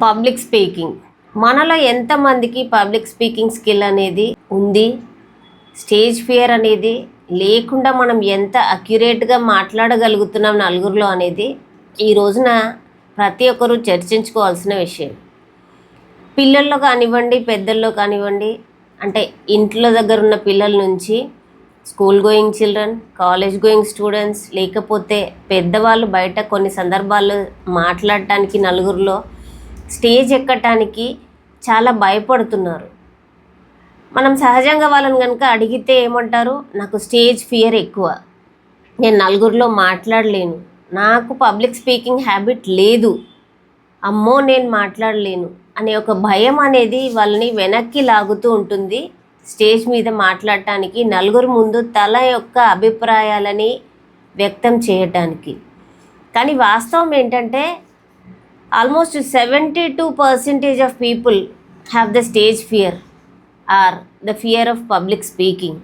Public speaking. మనలో ఎంతమందికి public speaking skill అనేది ఉంది? స్టేజ్ ఫియర్ అనేది లేకుండా మనం ఎంత అక్యురేట్గా మాట్లాడగలుగుతున్నాం నలుగురిలో అనేది ఈ రోజున ప్రతి ఒక్కరూ చర్చించుకోవాల్సిన విషయం. పిల్లల్లో కానివ్వండి, పెద్దల్లో కానివ్వండి, అంటే ఇంట్లో దగ్గర ఉన్న పిల్లల నుంచి school going children, college going students, లేకపోతే పెద్దవాళ్ళు బయట కొన్ని సందర్భాల్లో మాట్లాడటానికి నలుగురిలో స్టేజ్ ఎక్కటానికి చాలా భయపడుతున్నారు. మనం సహజంగా వాళ్ళని కనుక అడిగితే ఏమంటారు? నాకు స్టేజ్ ఫియర్ ఎక్కువ, నేను నలుగురిలో మాట్లాడలేను, నాకు పబ్లిక్ స్పీకింగ్ హ్యాబిట్ లేదు, అమ్మో నేను మాట్లాడలేను అనే ఒక భయం అనేది వాళ్ళని వెనక్కి లాగుతూ ఉంటుంది స్టేజ్ మీద మాట్లాడటానికి, నలుగురు ముందు తల యొక్క అభిప్రాయాలని వ్యక్తం చేయటానికి. కానీ వాస్తవం ఏంటంటే almost 72% of people have the stage fear or the fear of public speaking.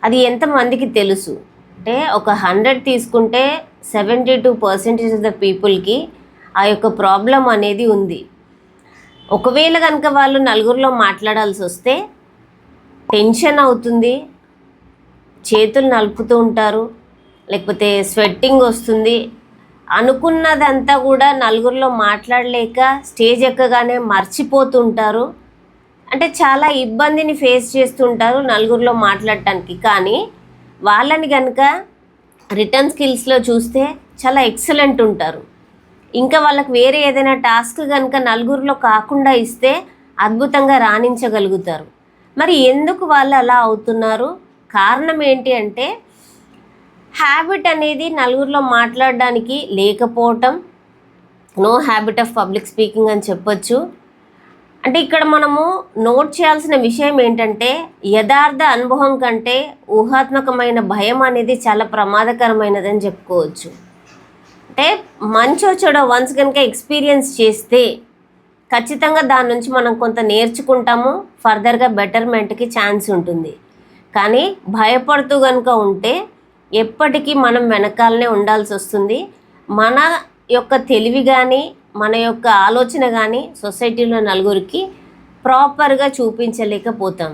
అది ఎంతమందికి తెలుసు అంటే ఒక 100 తీసుకుంటే 72% ఆఫ్ ద పీపుల్కి ఆ యొక్క ప్రాబ్లం అనేది ఉంది. ఒకవేళ కనుక వాళ్ళు నలుగురిలో మాట్లాడాల్సి వస్తే టెన్షన్ అవుతుంది, చేతులు నలుపుతూ ఉంటారు, లేకపోతే స్వెట్టింగ్ వస్తుంది, అనుకున్నదంతా కూడా నలుగురిలో మాట్లాడలేక స్టేజ్ ఎక్కగానే మర్చిపోతుంటారు. అంటే చాలా ఇబ్బందిని ఫేస్ చేస్తుంటారు నలుగురిలో మాట్లాడటానికి. కానీ వాళ్ళని కనుక రిటర్న్ స్కిల్స్లో చూస్తే చాలా ఎక్సలెంట్ ఉంటారు. ఇంకా వాళ్ళకి వేరే ఏదైనా టాస్క్ కనుక నలుగురిలో కాకుండా ఇస్తే అద్భుతంగా రాణించగలుగుతారు. మరి ఎందుకు వాళ్ళు అలా అవుతున్నారు? కారణం ఏంటి అంటే హ్యాబిట్ అనేది నలుగురిలో మాట్లాడడానికి లేకపోవటం, no habit of public speaking అని చెప్పొచ్చు. అంటే ఇక్కడ మనము నోట్ చేయాల్సిన విషయం ఏంటంటే యథార్థ అనుభవం కంటే ఊహాత్మకమైన భయం అనేది చాలా ప్రమాదకరమైనదని చెప్పుకోవచ్చు. అంటే మంచో చెడో వన్స్ కనుక ఎక్స్పీరియన్స్ చేస్తే ఖచ్చితంగా దాని నుంచి మనం కొంత నేర్చుకుంటాము, ఫర్దర్గా బెటర్మెంట్కి ఛాన్స్ ఉంటుంది. కానీ భయపడుతూ కనుక ఉంటే ఎప్పటికీ మనం వెనకాలనే ఉండాల్సి వస్తుంది. మన యొక్క తెలివి కానీ మన యొక్క ఆలోచన కానీ సొసైటీలో నలుగురికి ప్రాపర్గా చూపించలేకపోతాం.